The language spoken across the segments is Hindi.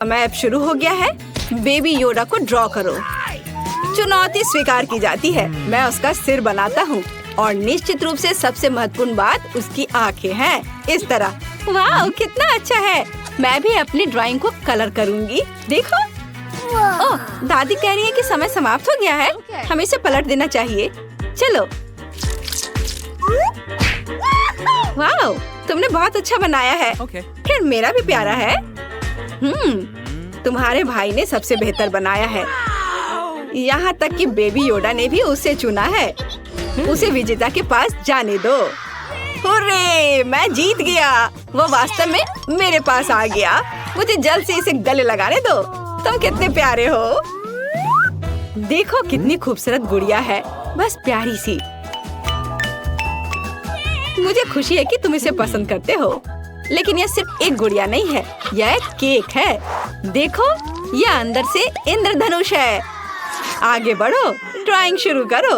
समय अब शुरू हो गया है। बेबी योडा को ड्रॉ करो। चुनौती स्वीकार की जाती है। मैं उसका सिर बनाता हूँ और निश्चित रूप से सबसे महत्वपूर्ण बात उसकी आंखें हैं। इस तरह। वाह, कितना अच्छा है। मैं भी अपनी ड्राइंग को कलर करूँगी। देखो। ओह, दादी कह रही है कि समय समाप्त हो गया है। हमें इसे पलट देना चाहिए। चलो। वाह, तुमने बहुत अच्छा बनाया है। खैर, मेरा भी प्यारा है। तुम्हारे भाई ने सबसे बेहतर बनाया है। यहाँ तक कि बेबी योडा ने भी उसे चुना है। उसे विजेता के पास जाने दो। हुर्रे, मैं जीत गया। वो वास्तव में मेरे पास आ गया। मुझे जल्द से इसे गले लगाने दो। तुम कितने प्यारे हो। देखो कितनी खूबसूरत गुड़िया है। बस प्यारी सी। मुझे खुशी है कि तुम इसे पसंद करते हो। लेकिन यह सिर्फ एक गुड़िया नहीं है, यह एक केक है। देखो, यह अंदर से इंद्रधनुष है। आगे बढ़ो, ड्राइंग शुरू करो।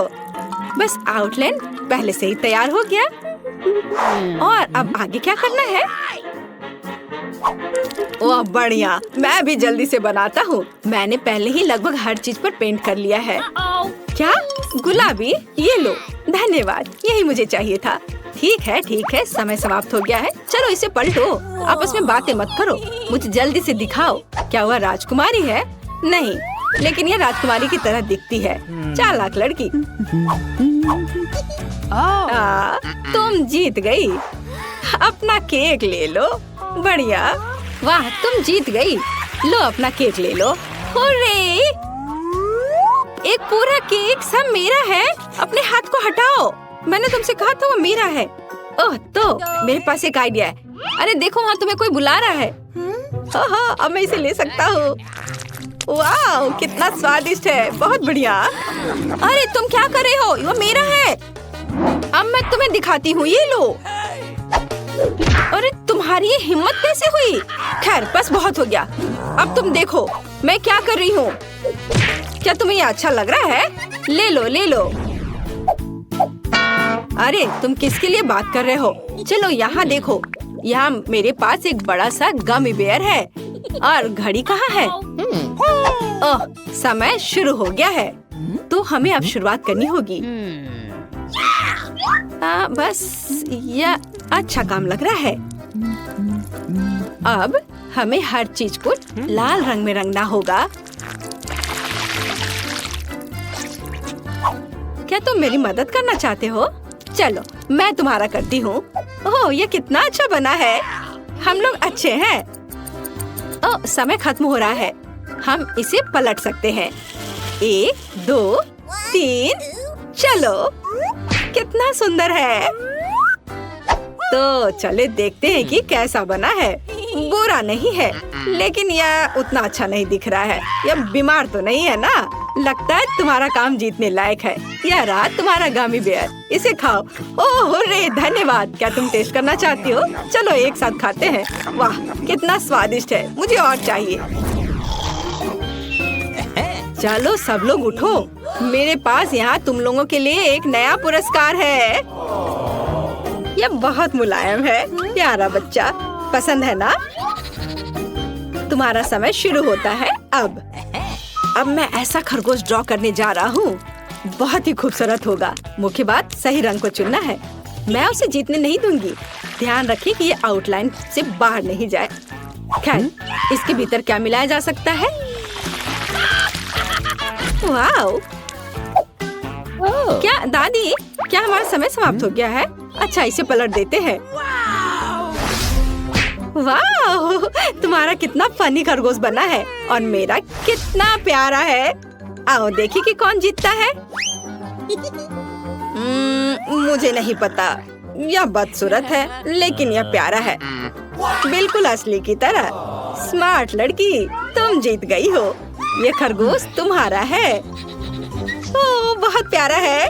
बस आउटलाइन पहले से ही तैयार हो गया। और अब आगे क्या करना है? ओह बढ़िया, मैं भी जल्दी से बनाता हूँ। मैंने पहले ही लगभग हर चीज पर पेंट कर लिया है। क्या? गुलाबी? ये लो। धन्यवाद, यही मुझे चाहिए था। ठीक है, समय समाप्त हो गया है। चलो इसे पलटो। आपस में बातें मत करो। मुझे जल्दी से दिखाओ। क्या वह राजकुमारी है? नहीं, लेकिन यह राजकुमारी की तरह दिखती है। चालाक लड़की। तुम जीत गई। अपना केक ले लो। बढ़िया। वाह, तुम जीत गई। लो अपना केक ले लो। हुर्रे! एक पूरा केक सब मेरा है। अपने हाथ को हटाओ। मैंने तुमसे कहा था वो मेरा है। ओह, तो मेरे पास एक आइडिया है। अरे देखो, वहाँ तुम्हें कोई बुला रहा है। हाँ, अब मैं इसे ले सकता हूँ। वाह, कितना स्वादिष्ट है। बहुत बढ़िया। अरे तुम क्या कर रहे हो? वो मेरा है। अब मैं तुम्हें दिखाती हूँ। ये लो। अरे तुम्हारी ये हिम्मत कैसे हुई? खैर, बस बहुत हो गया। अब तुम देखो मैं क्या कर रही हूँ। क्या तुम्हें ये अच्छा लग रहा है? ले लो, ले लो। अरे तुम किसके लिए बात कर रहे हो? चलो यहाँ देखो। यहाँ मेरे पास एक बड़ा सा गमी बेयर है। और घड़ी कहाँ है? ओह, समय शुरू हो गया है। तो हमें अब शुरुआत करनी होगी। बस यह अच्छा काम लग रहा है। अब हमें हर चीज को लाल रंग में रंगना होगा। क्या तुम मेरी मदद करना चाहते हो? चलो, मैं तुम्हारा करती हूँ। ओह, ये कितना अच्छा बना है। हम लोग अच्छे हैं। ओह, समय खत्म हो रहा है। हम इसे पलट सकते हैं। 1, 2, 3। चलो, कितना सुंदर है। तो चले देखते हैं कि कैसा बना है। बुरा नहीं है, लेकिन यह उतना अच्छा नहीं दिख रहा है। यह बीमार तो नहीं है ना? लगता है तुम्हारा काम जीतने लायक है। यह रहा तुम्हारा गमी बेयर। इसे खाओ। ओह हुर्रे, धन्यवाद। क्या तुम टेस्ट करना चाहती हो? चलो एक साथ खाते हैं। वाह, कितना स्वादिष्ट है। मुझे और चाहिए। चलो सब लोग उठो। मेरे पास यहाँ तुम लोगों के लिए एक नया पुरस्कार है। यह बहुत मुलायम है। प्यारा बच्चा, पसंद है ना? तुम्हारा समय शुरू होता है अब मैं ऐसा खरगोश ड्रॉ करने जा रहा हूँ। बहुत ही खूबसूरत होगा। मुख्य बात सही रंग को चुनना है। मैं उसे जीतने नहीं दूंगी। ध्यान रखिए कि ये आउटलाइन से बाहर नहीं जाए। खैर, इसके भीतर क्या मिलाया जा सकता है? वाओ! क्या दादी, क्या हमारा समय समाप्त हो गया है? अच्छा, इसे पलट देते हैं। वाह, तुम्हारा कितना फनी खरगोश बना है और मेरा कितना प्यारा है। आओ देखिए कि कौन जीतता है। मुझे नहीं पता। यह बदसूरत है, लेकिन यह प्यारा है। बिल्कुल असली की तरह। स्मार्ट लड़की, तुम जीत गई हो। यह खरगोश तुम्हारा है। ओह, बहुत प्यारा है।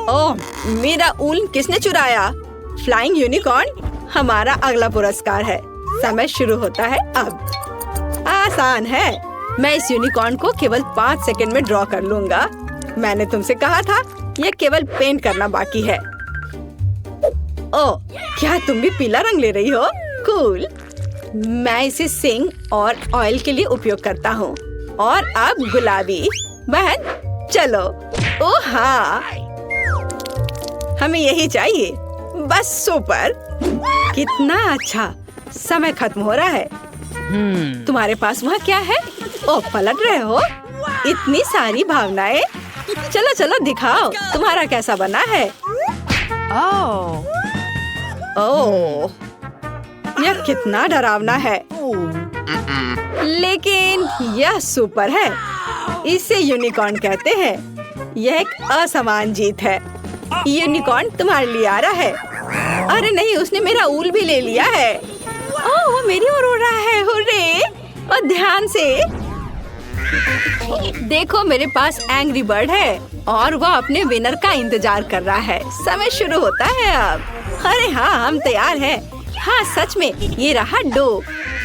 ओह, मेरा ऊन किसने चुराया? फ्लाइंग यूनिकॉर्न हमारा अगला पुरस्कार है। समय शुरू होता है अब। आसान है। मैं इस यूनिकॉर्न को केवल 5 सेकंड में ड्रॉ कर लूंगा। मैंने तुमसे कहा था, यह केवल पेंट करना बाकी है। ओह, क्या तुम भी पीला रंग ले रही हो? कूल। मैं इसे सिंग और ऑयल के लिए उपयोग करता हूँ। और अब गुलाबी। बहन चलो। ओ हाँ, हमें यही चाहिए। बस सुपर। कितना अच्छा। समय खत्म हो रहा है। तुम्हारे पास वहाँ क्या है? ओ, पलट रहे हो? इतनी सारी भावनाएं। चलो चलो दिखाओ तुम्हारा कैसा बना है। ओह, यह कितना डरावना है। लेकिन यह सुपर है। इसे यूनिकॉर्न कहते हैं। यह एक असामान्य जीत है। यूनिकॉर्न तुम्हारे लिए आ रहा है। अरे नहीं, उसने मेरा ऊल भी ले लिया है। ओह, वो मेरी ओर उड़ रहा है। हुर्रे! और ध्यान से देखो, मेरे पास एंग्री बर्ड है और वो अपने विनर का इंतजार कर रहा है। समय शुरू होता है अब। अरे हाँ, हम तैयार हैं। हाँ सच में, ये रहा डो।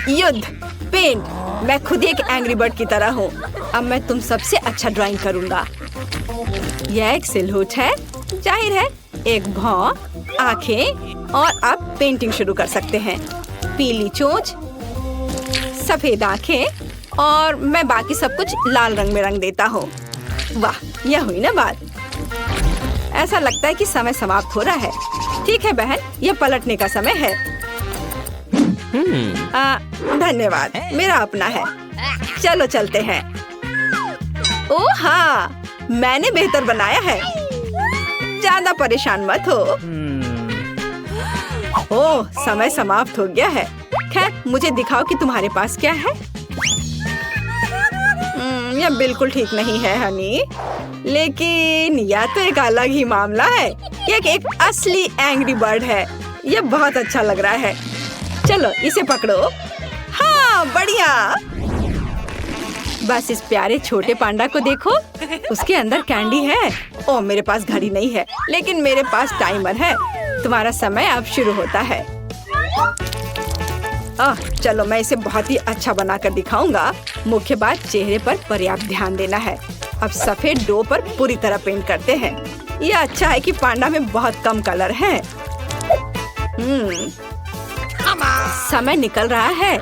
युद्ध। पेंट। मैं खुद एक एंग्री बर्ड की तरह हूँ। अब मैं तुम सबसे अच्छा ड्राइंग करूँगा। यह एक सिलहूट है। जाहिर है एक भौं, आँखें। और अब पेंटिंग शुरू कर सकते हैं। पीली चोंच, सफेद आँखें और मैं बाकी सब कुछ लाल रंग में रंग देता हूँ। वाह, यह हुई ना बात। ऐसा लगता है कि समय समाप्त हो रहा है। ठीक है बहन, यह पलटने का समय है। धन्यवाद, मेरा अपना है। चलो चलते हैं। ओह हाँ, मैंने बेहतर बनाया है। ज्यादा परेशान मत हो। ओह, समय समाप्त हो गया है। खैर, मुझे दिखाओ कि तुम्हारे पास क्या है। यह बिल्कुल ठीक नहीं है हनी। लेकिन यह तो एक अलग ही मामला है। यह एक असली एंग्री बर्ड है। यह बहुत अच्छा लग रहा है। चलो इसे पकड़ो। हाँ, बढ़िया। बस इस प्यारे छोटे पांडा को देखो। उसके अंदर कैंडी है। ओह, मेरे पास घड़ी नहीं है, लेकिन मेरे पास टाइमर है। तुम्हारा समय अब शुरू होता है। चलो, मैं इसे बहुत ही अच्छा बनाकर दिखाऊंगा। मुख्य बात, चेहरे पर पर्याप्त ध्यान देना है। अब सफेद डो पर पूरी तरह पेंट करते हैं। यह अच्छा है कि पांडा में बहुत कम कलर है। समय निकल रहा है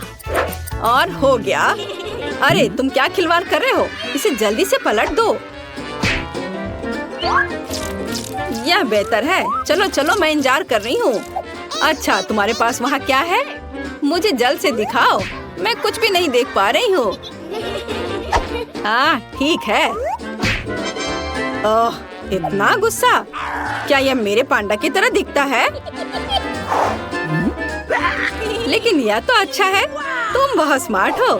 और हो गया। अरे तुम क्या खिलवाड़ कर रहे हो? इसे जल्दी से पलट दो। यह बेहतर है। चलो चलो, मैं इंतजार कर रही हूँ। अच्छा, तुम्हारे पास वहाँ क्या है? मुझे जल्द से दिखाओ। मैं कुछ भी नहीं देख पा रही हूँ। हाँ ठीक है। ओह, इतना गुस्सा। क्या यह मेरे पांडा की तरह दिखता है? लेकिन यह तो अच्छा है। तुम बहुत स्मार्ट हो।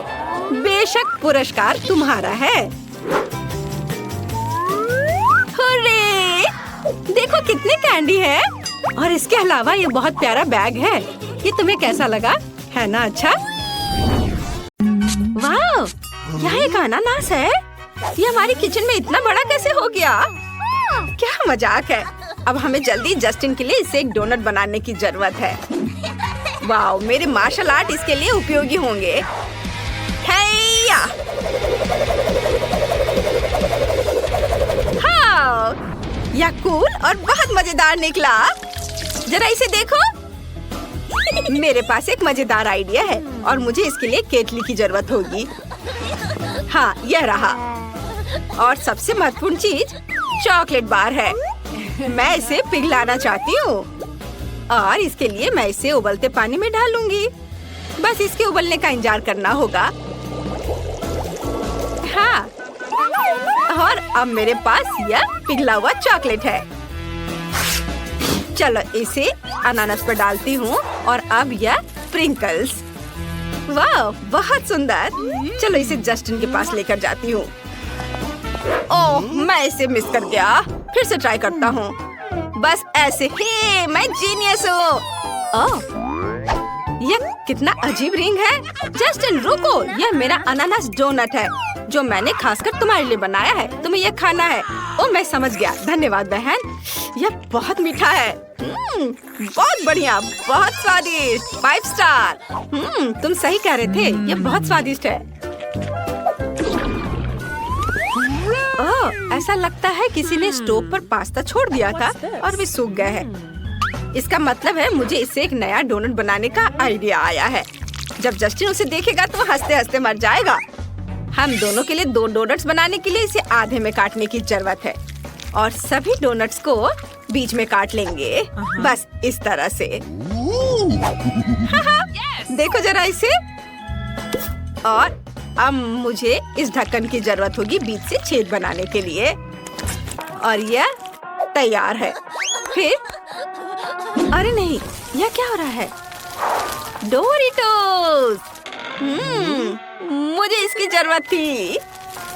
बेशक, पुरस्कार तुम्हारा है। हुर्रे! देखो कितने कैंडी है। और इसके अलावा ये बहुत प्यारा बैग है। ये तुम्हें कैसा लगा? है ना अच्छा? वाह! यहाँ एक अनानास है। ये हमारी किचन में इतना बड़ा कैसे हो गया? क्या मजाक है। अब हमें जल्दी जस्टिन के लिए इसे एक डोनट बनाने की जरूरत है। वाह, मेरे मार्शल आर्ट इसके लिए उपयोगी होंगे। हाँ, यह कूल और बहुत मजेदार निकला। जरा इसे देखो। मेरे पास एक मजेदार आइडिया है और मुझे इसके लिए केतली की जरूरत होगी। हाँ, यह रहा। और सबसे महत्वपूर्ण चीज चॉकलेट बार है। मैं इसे पिघलाना चाहती हूँ और इसके लिए मैं इसे उबलते पानी में डालूंगी। बस इसके उबलने का इंतजार करना होगा। हाँ, और अब मेरे पास यह पिघला हुआ चॉकलेट है। चलो इसे अनानास पर डालती हूँ और अब यह स्प्रिंकल्स। वाह, बहुत सुंदर। चलो इसे जस्टिन के पास लेकर जाती हूँ। ओह, मैं इसे मिस कर गया। फिर से ट्राई करता हूँ। बस ऐसे ही। मैं जीनियस हूँ। ओह, यह कितना अजीब रिंग है। जस्टिन रुको, यह मेरा अनानास डोनट है जो मैंने खासकर तुम्हारे लिए बनाया है। तुम्हें यह खाना है। ओह, मैं समझ गया। धन्यवाद बहन। यह बहुत मीठा है। बहुत बढ़िया, बहुत स्वादिष्ट। 5 स्टार। तुम सही कह रहे थे, यह बहुत स्वादिष्ट है। ओह, ऐसा लगता है किसी ने स्टोव पर पास्ता छोड़ दिया था और वे सूख गए हैं। इसका मतलब है मुझे इससे एक नया डोनट बनाने का आइडिया आया है। जब जस्टिन उसे देखेगा तो हंसते हंसते मर जाएगा। हम दोनों के लिए 2 डोनट्स बनाने के लिए इसे आधे में काटने की जरूरत है और सभी डोनट्स को बीच में काट लेंगे, बस इस तरह से। देखो जरा इसे। और अब मुझे इस ढक्कन की जरूरत होगी बीच से छेद बनाने के लिए और यह तैयार है। फिर अरे नहीं, यह क्या हो रहा है? डोरिटोस। मुझे इसकी जरूरत थी।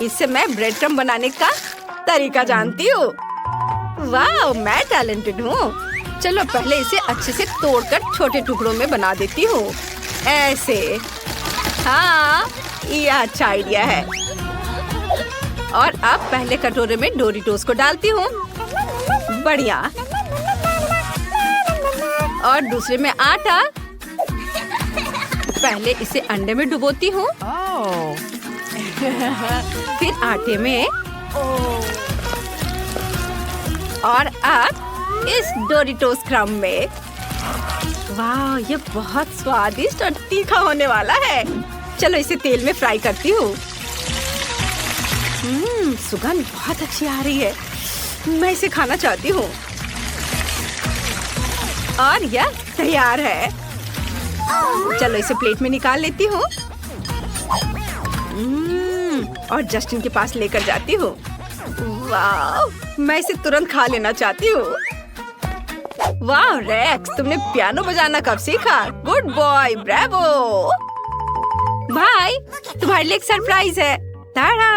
इससे मैं ब्रेड क्रम्ब बनाने का तरीका जानती हूँ। वाह, मैं टैलेंटेड हूँ। चलो पहले इसे अच्छे से तोड़कर छोटे टुकड़ों में बना देती हूँ, ऐसे। हाँ, ये अच्छा आइडिया है। और अब पहले कटोरे में डोरिटोस को डालती हूँ। बढ़िया। और दूसरे में आटा। पहले इसे अंडे में डुबोती हूँ। फिर आटे में। और अब इस डोरिटोस क्रम्ब में। वाह, ये बहुत स्वादिष्ट और तीखा होने वाला है। चलो इसे तेल में फ्राई करती हूँ। सुगंध बहुत अच्छी आ रही है। मैं इसे खाना चाहती हूँ। और यह तैयार है। चलो इसे प्लेट में निकाल लेती हूँ और जस्टिन के पास लेकर जाती हूँ। वाह, मैं इसे तुरंत खा लेना चाहती हूँ। वाह रेक्स, तुमने पियानो बजाना कब सीखा? Good boy, bravo. भाई, तुम्हारे लिए एक सरप्राइज है। ताड़ा!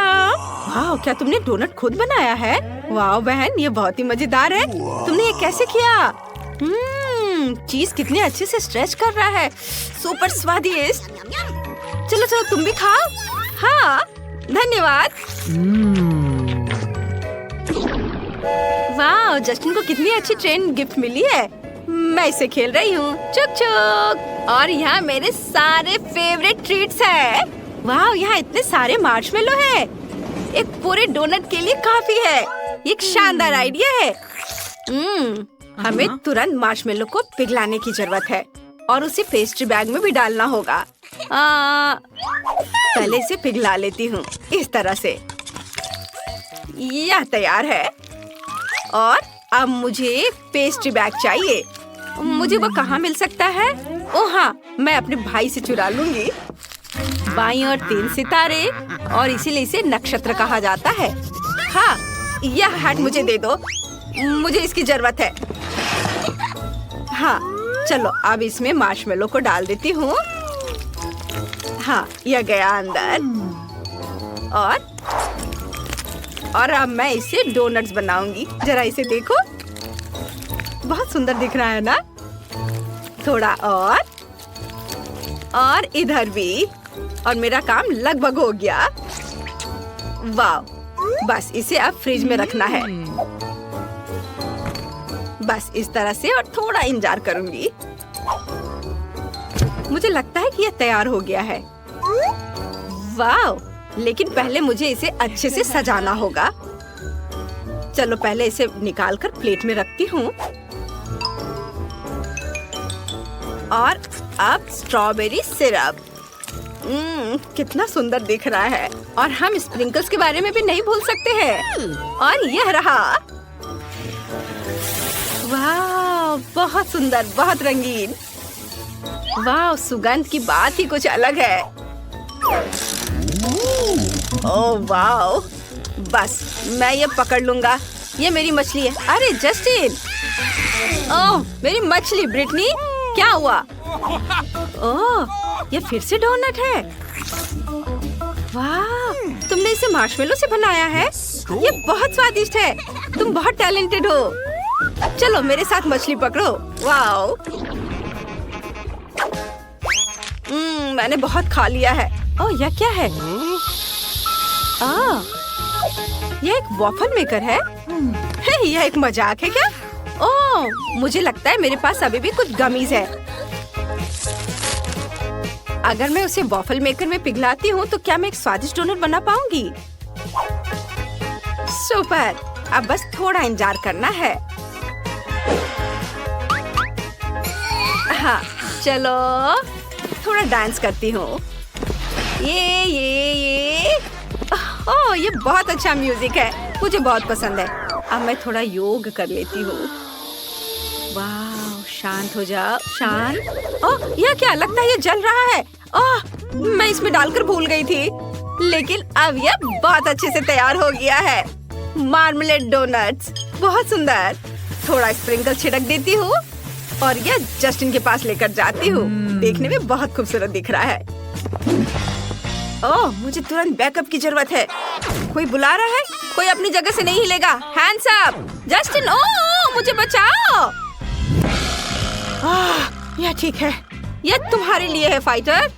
वाह, क्या तुमने डोनट खुद बनाया है? वाह बहन, ये बहुत ही मजेदार है। तुमने ये कैसे किया? चीज कितने अच्छे से स्ट्रेच कर रहा है। सुपर स्वादिष्ट। चलो चलो तुम भी खाओ। हाँ, धन्यवाद। वाह, जस्टिन को कितनी अच्छी ट्रेन गिफ्ट मिली है। मैं इसे खेल रही हूँ। चुक चुक। और यहाँ मेरे सारे फेवरेट ट्रीट्स है। वाह, यहाँ इतने सारे मार्शमेलो है। एक पूरे डोनट के लिए काफी है। ये एक शानदार आइडिया है। हमें तुरंत मार्शमेलो को पिघलाने की जरूरत है और उसे पेस्ट्री बैग में भी डालना होगा। पहले इसे पिघला लेती हूँ इस तरह से। यह तैयार है। और अब मुझे पेस्ट्री बैग चाहिए। मुझे वो कहाँ मिल सकता है? ओह हाँ, मैं अपने भाई से चुरा लूंगी। बाईं ओर 3 सितारे और इसीलिए इसे नक्षत्र कहा जाता है। हाँ, यह हैट मुझे दे दो, मुझे इसकी जरूरत है। हाँ, चलो अब इसमें मार्शमेलो को डाल देती हूँ। हाँ, यह गया अंदर। और अब मैं इसे डोनट्स बनाऊंगी। जरा इसे देखो, बहुत सुंदर दिख रहा है ना? थोड़ा और इधर भी। और मेरा काम लगभग हो गया। वाह, बस इसे अब फ्रिज में रखना है। बस इस तरह से और थोड़ा इंतजार करूंगी। मुझे लगता है कि यह तैयार हो गया है। वाह, लेकिन पहले मुझे इसे अच्छे से सजाना होगा। चलो पहले इसे निकालकर प्लेट में रखती हूँ। और अब स्ट्रॉबेरी सिरप। कितना सुंदर दिख रहा है। और हम स्प्रिंकल्स के बारे में भी नहीं भूल सकते हैं। और यह रहा। वाह, बहुत सुंदर, बहुत रंगीन। वाह, सुगंध की बात ही कुछ अलग है। ओह वाह, बस मैं ये पकड़ लूंगा। ये मेरी मछली है। अरे जस्टिन! ओह, मेरी मछली। ब्रिटनी, क्या हुआ? ओह, ये फिर से डोनट है। वाह, तुमने इसे मार्शमेलो से बनाया है। ये बहुत स्वादिष्ट है। तुम बहुत टैलेंटेड हो। चलो मेरे साथ मछली पकड़ो। वाह, मैंने बहुत खा लिया है। ओह, यह क्या है? यह एक वॉफल मेकर है। यह एक मजाक है क्या? ओह, मुझे लगता है मेरे पास अभी भी कुछ गमीज है। अगर मैं उसे वॉफल मेकर में पिघलाती हूँ तो क्या मैं एक स्वादिष्ट डोनट बना पाऊंगी? सुपर! अब बस थोड़ा इंतजार करना है। हाँ, चलो थोड़ा डांस करती हूँ। ये ओह, ये बहुत अच्छा म्यूजिक है, मुझे बहुत पसंद है। अब मैं थोड़ा योग कर लेती हूँ। वाह, शांत हो जाओ, शांत। ओह, यह क्या, लगता है ये जल रहा है। ओह, मैं इसमें डालकर भूल गई थी, लेकिन अब यह बहुत अच्छे से तैयार हो गया है। मार्मलेड डोनट्स, बहुत सुंदर। थोड़ा स्प्रिंकल छिड़क देती हूँ और यह जस्टिन के पास लेकर जाती हूँ। देखने में बहुत खूबसूरत दिख रहा है। ओह, मुझे तुरंत बैकअप की जरूरत है। कोई बुला रहा है, कोई अपनी जगह से नहीं हिलेगा। Hands up, Justin. ओह, मुझे बचाओ। यह ठीक है, यह तुम्हारे लिए है फाइटर।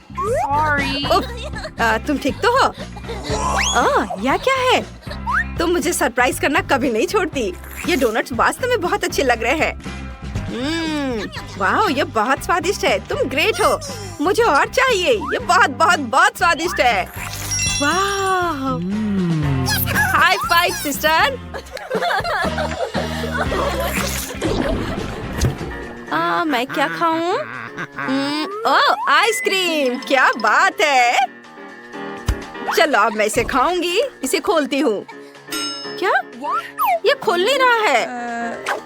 तुम ठीक तो हो? यह क्या है? तुम मुझे सरप्राइज करना कभी नहीं छोड़ती। ये डोनट्स वास्तव में बहुत अच्छे लग रहे हैं। वाह, ये बहुत स्वादिष्ट है। तुम ग्रेट हो, मुझे और चाहिए। ये बहुत बहुत बहुत स्वादिष्ट है। वाह, हाई फाइव सिस्टर। मैं क्या खाऊं? ओह, आइसक्रीम, क्या बात है। चलो अब मैं इसे खाऊंगी। इसे खोलती हूँ। क्या ये खुल नहीं रहा है?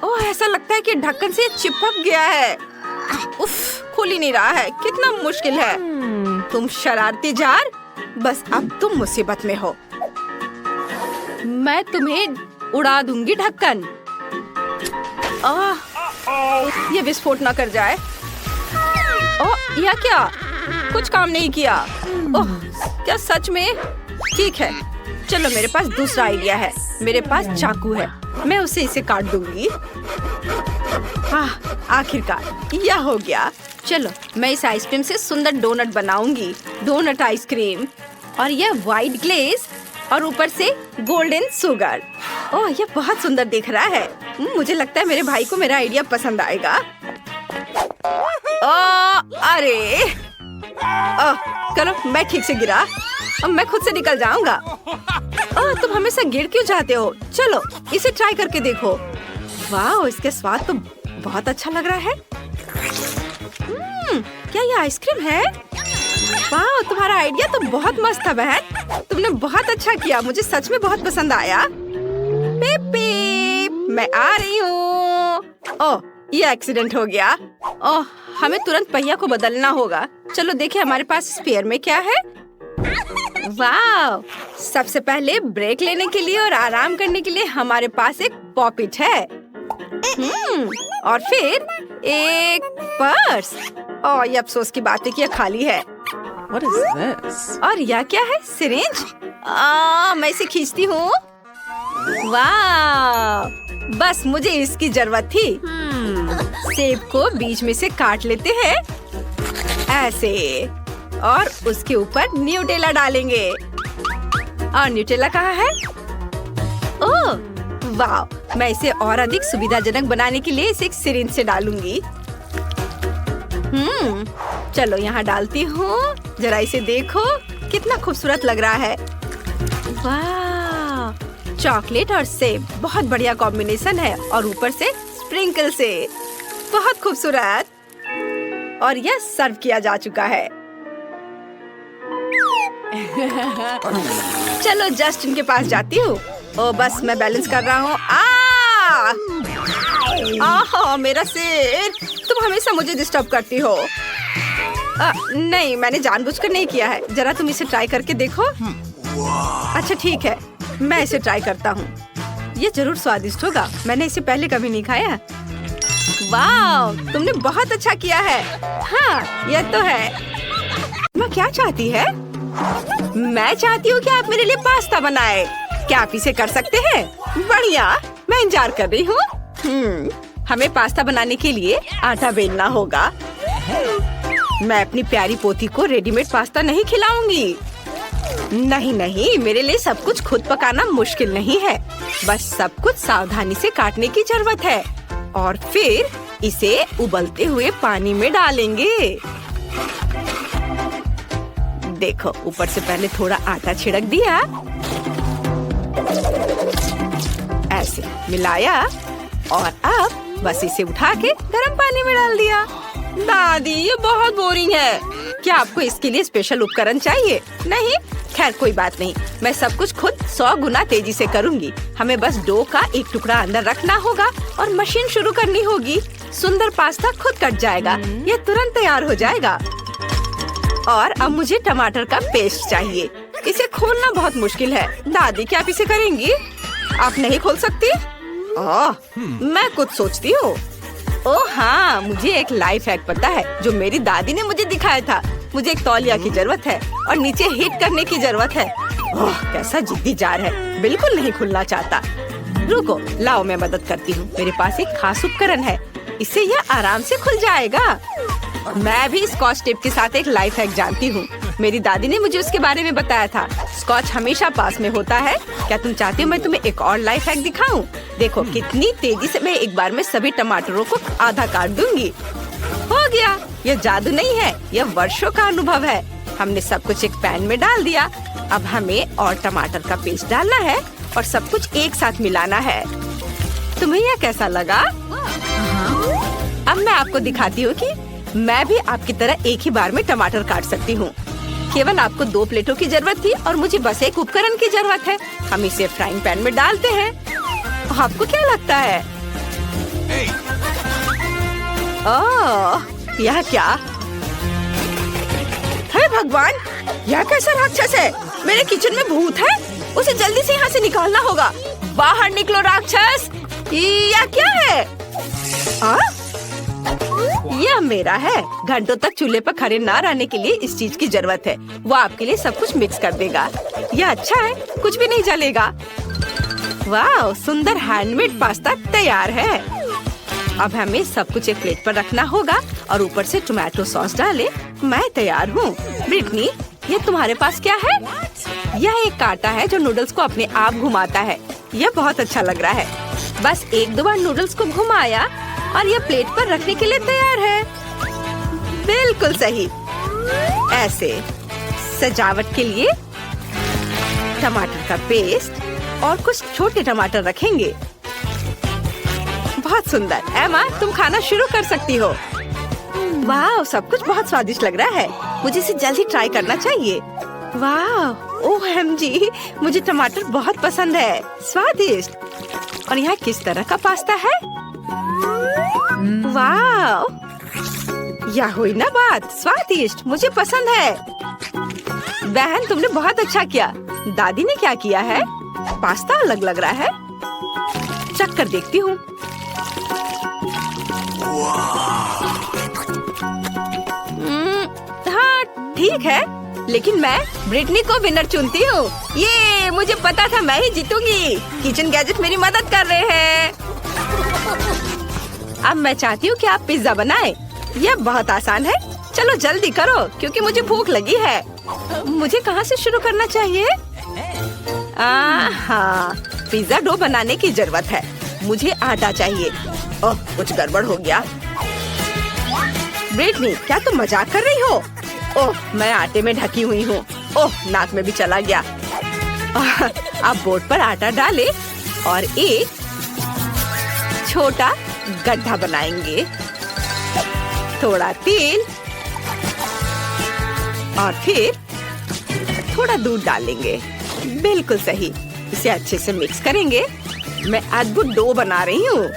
ओह, ऐसा लगता है कि ढक्कन से चिपक गया है। उफ, खुल ही नहीं रहा है, कितना मुश्किल है। तुम शरारती जार, बस अब तुम मुसीबत में हो। मैं तुम्हें उड़ा दूंगी ढक्कन। ये विस्फोट ना कर जाए। ओह, यह क्या, कुछ काम नहीं किया। ओह, क्या सच में? ठीक है, चलो मेरे पास दूसरा आइडिया है। मेरे पास चाकू है, मैं उसे इसे काट दूंगी। आखिरकार यह हो गया। चलो मैं इस आइसक्रीम से सुंदर डोनट बनाऊंगी। डोनट आइसक्रीम, और यह व्हाइट ग्लेज और ऊपर से गोल्डन शुगर। ओह, यह बहुत सुंदर दिख रहा है। मुझे लगता है मेरे भाई को मेरा आइडिया पसंद आएगा। अरे चलो, मैं ठीक से गिरा, अब मैं खुद से निकल जाऊंगा। तुम हमेशा गिर क्यों जाते हो? चलो इसे ट्राई करके देखो। वाह, इसके स्वाद तो बहुत अच्छा लग रहा है। क्या ये आइसक्रीम है? वाह, तुम्हारा आइडिया तो बहुत मस्त था बहन। तुमने बहुत अच्छा किया, मुझे सच में बहुत पसंद आया। पीप पीप, मैं आ रही हूँ। ओह, ये एक्सीडेंट हो गया। ओह, हमें तुरंत पहिया को बदलना होगा। चलो देखें हमारे पास स्पेयर में क्या है। वाह, सबसे पहले ब्रेक लेने के लिए और आराम करने के लिए हमारे पास एक पॉकेट है। और फिर एक पर्स। ये अफसोस की बात है कि यह खाली है। What is this? और यह क्या है? सिरिंज। मैं इसे खींचती हूँ। वाह, बस मुझे इसकी जरूरत थी। सेब को बीच में से काट लेते हैं ऐसे, और उसके ऊपर न्यूटेला डालेंगे। और न्यूटेला कहाँ है? ओह वाह, मैं इसे और अधिक सुविधाजनक बनाने के लिए इसे एक सिरिंज से डालूंगी। चलो यहाँ डालती हूँ। जरा इसे देखो, कितना खूबसूरत लग रहा है। वाह, चॉकलेट और सेब बहुत बढ़िया कॉम्बिनेशन है, और ऊपर से स्प्रिंकल से बहुत खूबसूरत। और यह सर्व किया जा चुका है। चलो जस्टिन के पास जाती हूँ। ओ बस मैं बैलेंस कर रहा हूँ। मेरा सिर, तुम हमेशा मुझे डिस्टर्ब करती हो। नहीं, मैंने जानबूझकर नहीं किया है। जरा तुम इसे ट्राई करके देखो। अच्छा ठीक है, मैं इसे ट्राई करता हूँ। ये जरूर स्वादिष्ट होगा, मैंने इसे पहले कभी नहीं खाया। वाह, तुमने बहुत अच्छा किया है। हाँ, यह तो है। मैं क्या चाहती है? मैं चाहती हूँ कि आप मेरे लिए पास्ता बनाए। क्या आप इसे कर सकते हैं? बढ़िया, मैं इंतजार कर रही हूँ। हमें पास्ता बनाने के लिए आटा बेलना होगा। मैं अपनी प्यारी पोती को रेडीमेड पास्ता नहीं खिलाऊंगी। नहीं नहीं, मेरे लिए सब कुछ खुद पकाना मुश्किल नहीं है। बस सब कुछ सावधानी से काटने की जरूरत है, और फिर इसे उबलते हुए पानी में डालेंगे। देखो, ऊपर से पहले थोड़ा आटा छिड़क दिया, ऐसे मिलाया, और अब बस इसे उठा के गर्म पानी में डाल दिया। दादी, ये बहुत बोरिंग है। क्या आपको इसके लिए स्पेशल उपकरण चाहिए? नहीं, खैर कोई बात नहीं, मैं सब कुछ खुद 100 गुना तेजी से करूँगी। हमें बस डो का एक टुकड़ा अंदर रखना होगा और मशीन शुरू करनी होगी। सुंदर पास्ता खुद कट जाएगा, ये तुरंत तैयार हो जाएगा। और अब मुझे टमाटर का पेस्ट चाहिए। इसे खोलना बहुत मुश्किल है। दादी, क्या आप इसे करेंगी? आप नहीं खोल सकती? मैं कुछ सोचती हूँ। ओह हाँ, मुझे एक लाइफ हैक पता है जो मेरी दादी ने मुझे दिखाया था। मुझे एक तौलिया की जरूरत है और नीचे हिट करने की जरूरत है। ओह, कैसा जिद्दी जार है, बिल्कुल नहीं खुलना चाहता। रुको, लाओ मैं मदद करती हूँ। मेरे पास एक खास उपकरण है, इससे यह आराम से खुल जाएगा। मैं भी स्कॉच टेप के साथ एक लाइफ हैक जानती हूँ। मेरी दादी ने मुझे उसके बारे में बताया था। स्कॉच हमेशा पास में होता है। क्या तुम चाहती हो मैं तुम्हें एक और लाइफ हैक दिखाऊं? देखो कितनी तेजी से मैं एक बार में सभी टमाटरों को आधा काट दूंगी। हो गया, ये जादू नहीं है, यह वर्षों का अनुभव है। हमने सब कुछ एक पैन में डाल दिया। अब हमें और टमाटर का पेस्ट डालना है और सब कुछ एक साथ मिलाना है। तुम्हें यह कैसा लगा? अब मैं आपको दिखाती हूँ कि मैं भी आपकी तरह एक ही बार में टमाटर काट सकती हूँ। केवल आपको 2 प्लेटों की जरूरत थी और मुझे बस एक उपकरण की जरूरत है। हम इसे फ्राइंग पैन में डालते हैं। आपको क्या लगता है? ओह, यह क्या? हे भगवान, यह कैसा राक्षस है? मेरे किचन में भूत है। उसे जल्दी से यहाँ से निकालना होगा। बाहर निकलो राक्षस। यह क्या है? यह मेरा है। घंटों तक चूल्हे पर खड़े ना रहने के लिए इस चीज की जरूरत है। वो आपके लिए सब कुछ मिक्स कर देगा। यह अच्छा है, कुछ भी नहीं जलेगा। वाह, सुंदर हैंडमेड पास्ता तैयार है। अब हमें सब कुछ एक प्लेट पर रखना होगा और ऊपर से टोमेटो सॉस डालें। मैं तैयार हूँ। ब्रिटनी, ये तुम्हारे पास क्या है? यह एक कांटा है जो नूडल्स को अपने आप घुमाता है। यह बहुत अच्छा लग रहा है। बस 1-2 बार नूडल्स को घुमाया और यह प्लेट पर रखने के लिए तैयार है। बिल्कुल सही। ऐसे सजावट के लिए टमाटर का पेस्ट और कुछ छोटे टमाटर रखेंगे। बहुत सुंदर। एमा, तुम खाना शुरू कर सकती हो। वाह, सब कुछ बहुत स्वादिष्ट लग रहा है। मुझे इसे जल्दी ट्राई करना चाहिए। वाह, OMG, मुझे टमाटर बहुत पसंद है। स्वादिष्ट। और यहाँ किस तरह का पास्ता है? वाह, यह हुई ना बात। स्वादिष्ट, मुझे पसंद है। बहन, तुमने बहुत अच्छा किया। दादी ने क्या किया है? पास्ता अलग लग रहा है। चख कर देखती हूँ। हाँ, ठीक है, लेकिन मैं ब्रिटनी को विनर चुनती हूँ। ये मुझे पता था मैं ही जीतूंगी। किचन गैजेट मेरी मदद कर रहे हैं। अब मैं चाहती हूँ कि आप पिज्जा बनाएं। यह बहुत आसान है। चलो जल्दी करो क्योंकि मुझे भूख लगी है। मुझे कहाँ से शुरू करना चाहिए? हाँ, पिज्जा डो बनाने की जरूरत है। मुझे आटा चाहिए। ओह, कुछ गड़बड़ हो गया। ब्रिटनी, क्या तुम मजाक कर रही हो? ओह, मैं आटे में ढकी हुई हूँ। ओह, नाक में भी चला गया। अब बोर्ड पर आटा डालें और एक छोटा गड्ढा बनाएंगे। थोड़ा तेल और फिर थोड़ा दूध डालेंगे। बिल्कुल सही। इसे अच्छे से मिक्स करेंगे। मैं अद्भुत डो बना रही हूँ।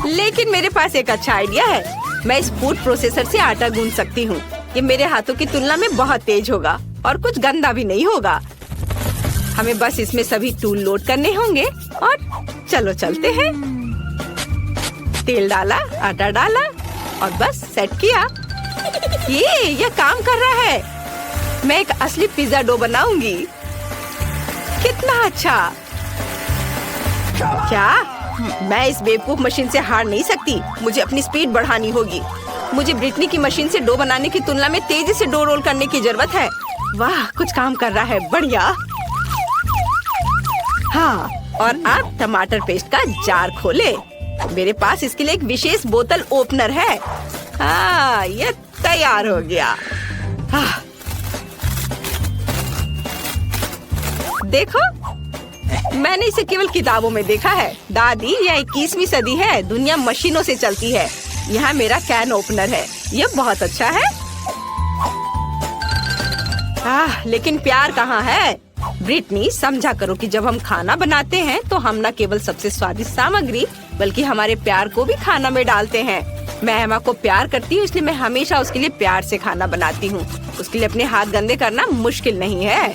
लेकिन मेरे पास एक अच्छा आइडिया है। मैं इस फूड प्रोसेसर से आटा गूंथ सकती हूँ। ये मेरे हाथों की तुलना में बहुत तेज होगा और कुछ गंदा भी नहीं होगा। हमें बस इसमें सभी टूल लोड करने होंगे और चलो चलते हैं। तेल डाला, आटा डाला और बस सेट किया। ये काम कर रहा है। मैं एक असली पिज्जा डो बनाऊंगी। कितना अच्छा। क्या मैं इस बेवकूफ मशीन से हार नहीं सकती? मुझे अपनी स्पीड बढ़ानी होगी। मुझे ब्रिटनी की मशीन से डो बनाने की तुलना में तेजी से डो रोल करने की जरूरत है। वाह, कुछ काम कर रहा है। बढ़िया। हाँ, और अब टमाटर पेस्ट का जार खोले। मेरे पास इसके लिए एक विशेष बोतल ओपनर है। हाँ, ये तैयार हो गया। हाँ। देखो, मैंने इसे केवल किताबों में देखा है। दादी, यह 21वीं सदी है। दुनिया मशीनों से चलती है। यहाँ मेरा कैन ओपनर है। ये बहुत अच्छा है। लेकिन प्यार कहाँ है? ब्रिटनी, समझा करो कि जब हम खाना बनाते हैं तो हम न केवल सबसे स्वादिष्ट सामग्री बल्कि हमारे प्यार को भी खाना में डालते हैं। मैं एमा को प्यार करती हूँ, इसलिए मैं हमेशा उसके लिए प्यार से खाना बनाती हूँ। उसके लिए अपने हाथ गंदे करना मुश्किल नहीं है।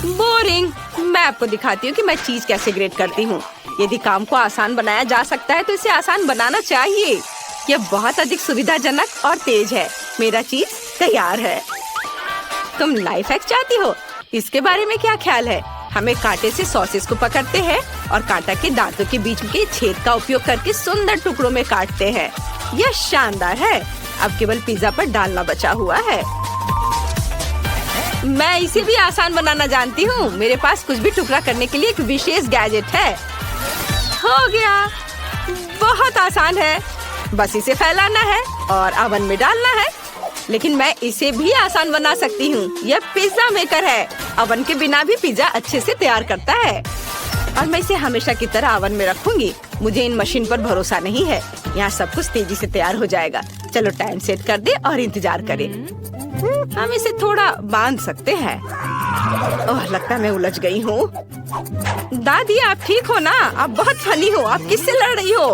बोरिंग। मैं आपको दिखाती हूँ कि मैं चीज कैसे ग्रेट करती हूँ। यदि काम को आसान बनाया जा सकता है तो इसे आसान बनाना चाहिए। यह बहुत अधिक सुविधाजनक और तेज है। मेरा चीज तैयार है। तुम लाइफ हैक चाहती हो? इसके बारे में क्या ख्याल है? हमें कांटे से सॉसेस को पकड़ते हैं और कांटा के दांतों के बीच के छेद का उपयोग करके सुंदर टुकड़ों में काटते हैं। यह शानदार है। अब केवल पिज्जा पर डालना बचा हुआ है। मैं इसे भी आसान बनाना जानती हूँ। मेरे पास कुछ भी टुकड़ा करने के लिए एक विशेष गैजेट है। हो गया। बहुत आसान है। बस इसे फैलाना है और ओवन में डालना है। लेकिन मैं इसे भी आसान बना सकती हूँ। यह पिज्जा मेकर है। ओवन के बिना भी पिज्जा अच्छे से तैयार करता है। और मैं इसे हमेशा की तरह ओवन में रखूंगी। मुझे इन मशीन पर भरोसा नहीं है। यहाँ सब कुछ तेजी से तैयार हो जाएगा। चलो टाइम सेट कर दे और इंतजार करें। हम इसे थोड़ा बांध सकते हैं। ओह, लगता है मैं उलझ गई हूँ। दादी, आप ठीक हो ना? आप बहुत फनी हो। आप किससे लड़ रही हो?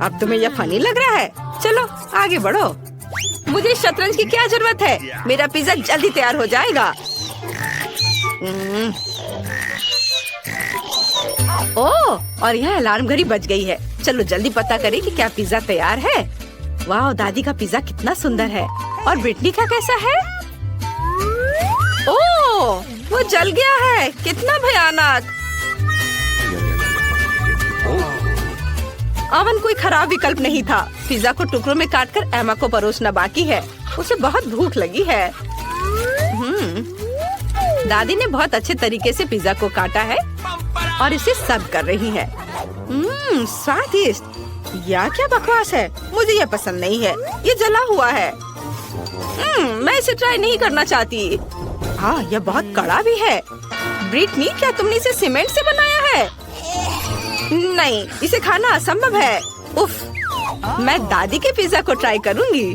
अब तुम्हें यह फनी लग रहा है? चलो आगे बढ़ो। मुझे शतरंज की क्या जरूरत है? मेरा पिज्जा जल्दी तैयार हो जाएगा। ओह, और यह अलार्म घड़ी बज गई है। चलो जल्दी पता करें कि क्या पिज्जा तैयार है। वाह, दादी का पिज्जा कितना सुंदर है। और ब्रिटनी का कैसा है? ओह, वो जल गया है। कितना भयानक। ओवन कोई खराब विकल्प नहीं था। पिज्जा को टुकड़ों में काटकर एमा को परोसना बाकी है। उसे बहुत भूख लगी है। दादी ने बहुत अच्छे तरीके से पिज्जा को काटा है और इसे सर्व कर रही है। स्वादिष्ट। यह क्या बकवास है? मुझे यह पसंद नहीं है। ये जला हुआ है। मैं इसे ट्राई नहीं करना चाहती। हाँ, यह बहुत कड़ा भी है। ब्रिटनी, क्या तुमने इसे सीमेंट से बनाया है? नहीं, इसे खाना असंभव है। उफ, मैं दादी के पिज्जा को ट्राई करूंगी।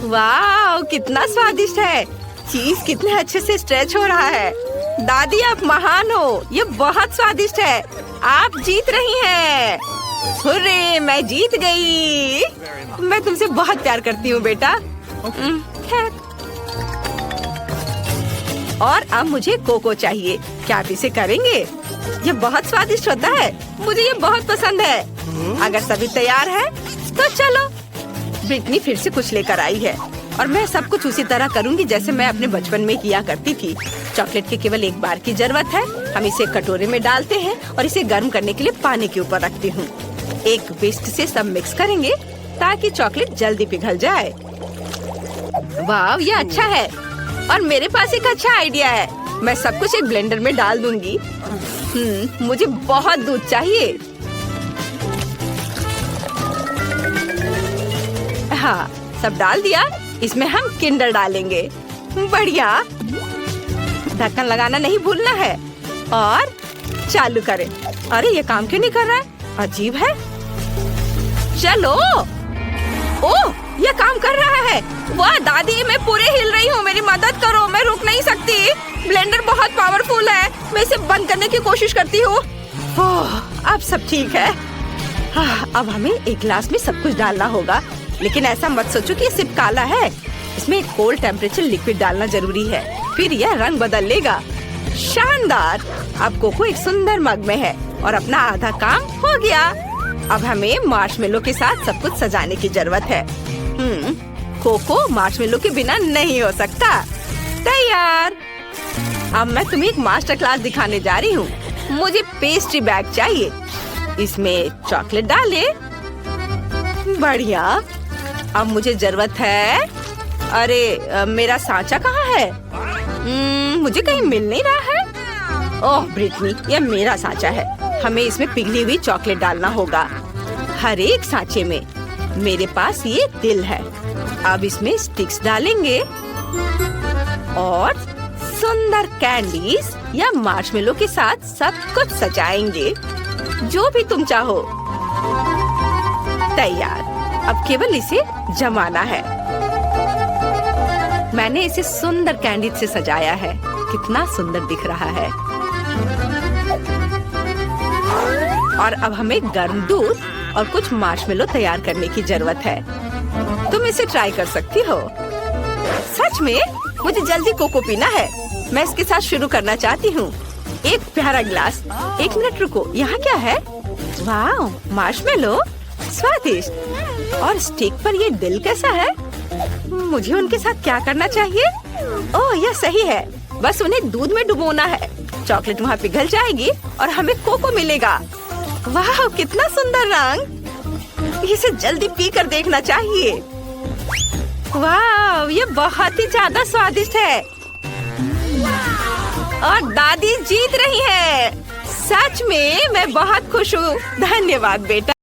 वाह, कितना स्वादिष्ट है। चीज कितने अच्छे से स्ट्रेच हो रहा है। दादी, आप महान हो। ये बहुत स्वादिष्ट है। आप जीत रही हैं। हुर्रे, मैं जीत गई। मैं तुमसे बहुत प्यार करती हूँ बेटा। और अब मुझे कोको चाहिए। क्या आप इसे करेंगे? ये बहुत स्वादिष्ट होता है। मुझे ये बहुत पसंद है। अगर सभी तैयार है तो चलो। ब्रिटनी फिर से कुछ लेकर आई है और मैं सब कुछ उसी तरह करूंगी जैसे मैं अपने बचपन में किया करती थी। चॉकलेट की केवल एक बार की जरूरत है। हम इसे कटोरे में डालते हैं और इसे गर्म करने के लिए पानी के ऊपर रखती हूँ। एक विस्क से सब मिक्स करेंगे ताकि चॉकलेट जल्दी पिघल जाए। वाह, ये अच्छा है। और मेरे पास एक अच्छा आइडिया है। मैं सब कुछ एक ब्लेंडर में डाल दूंगी। मुझे बहुत दूध चाहिए। हाँ, सब डाल दिया। इसमें हम किंडर डालेंगे। बढ़िया। ढक्कन लगाना नहीं भूलना है और चालू करें। अरे, ये काम क्यों नहीं कर रहा है? अजीब है। चलो। ओह, ये काम कर रहा है। वाह दादी, मैं पूरे हिल रही हूँ। मेरी मदद करो, मैं रुक नहीं सकती। ब्लेंडर बहुत पावरफुल है। मैं इसे बंद करने की कोशिश करती हूँ। अब सब ठीक है। अब हमें एक गिलास में सब कुछ डालना होगा, लेकिन ऐसा मत सोचो कि ये सिर्फ काला है। इसमें एक कोल्ड टेम्परेचर लिक्विड डालना जरूरी है, फिर यह रंग बदल लेगा। शानदार। अब कोको एक सुंदर मग में है और अपना आधा काम हो गया। अब हमें मार्शमेलो के साथ सब कुछ सजाने की जरूरत है। कोको मार्शमेलो के बिना नहीं हो सकता। तैयार। अब मैं तुम्हें एक मास्टर क्लास दिखाने जा रही हूँ। मुझे पेस्ट्री बैग चाहिए। इसमें चॉकलेट डाले। बढ़िया। अब मुझे जरूरत है। अरे, मेरा सांचा कहाँ है? मुझे कहीं मिल नहीं रहा है। ओह ब्रिटनी, यह मेरा सांचा है। हमें इसमें पिघली हुई चॉकलेट डालना होगा। हर एक सांचे में। मेरे पास ये दिल है। अब इसमें स्टिक्स डालेंगे और सुंदर कैंडीज या मार्शमेलो के साथ सब कुछ सजाएंगे। जो भी तुम चाहो। तैयार। अब केवल इसे जमाना है। मैंने इसे सुंदर कैंडी से सजाया है। कितना सुंदर दिख रहा है। और अब हमें गर्म दूध और कुछ मार्शमेलो तैयार करने की जरूरत है। तुम इसे ट्राई कर सकती हो। सच में मुझे जल्दी कोको पीना है। मैं इसके साथ शुरू करना चाहती हूँ। एक प्यारा गिलास। 1 मिनट रुको, यहाँ क्या है? वाह, मार्शमेलो, स्वादिष्ट। और स्टिक पर ये दिल कैसा है? मुझे उनके साथ क्या करना चाहिए? ओह, यह सही है। बस उन्हें दूध में डुबोना है। चॉकलेट वहाँ पिघल जाएगी और हमें कोको मिलेगा। वाह, कितना सुंदर रंग। इसे जल्दी पी कर देखना चाहिए। वाह, ये बहुत ही ज्यादा स्वादिष्ट है। और दादी जीत रही है। सच में मैं बहुत खुश हूँ। धन्यवाद बेटा।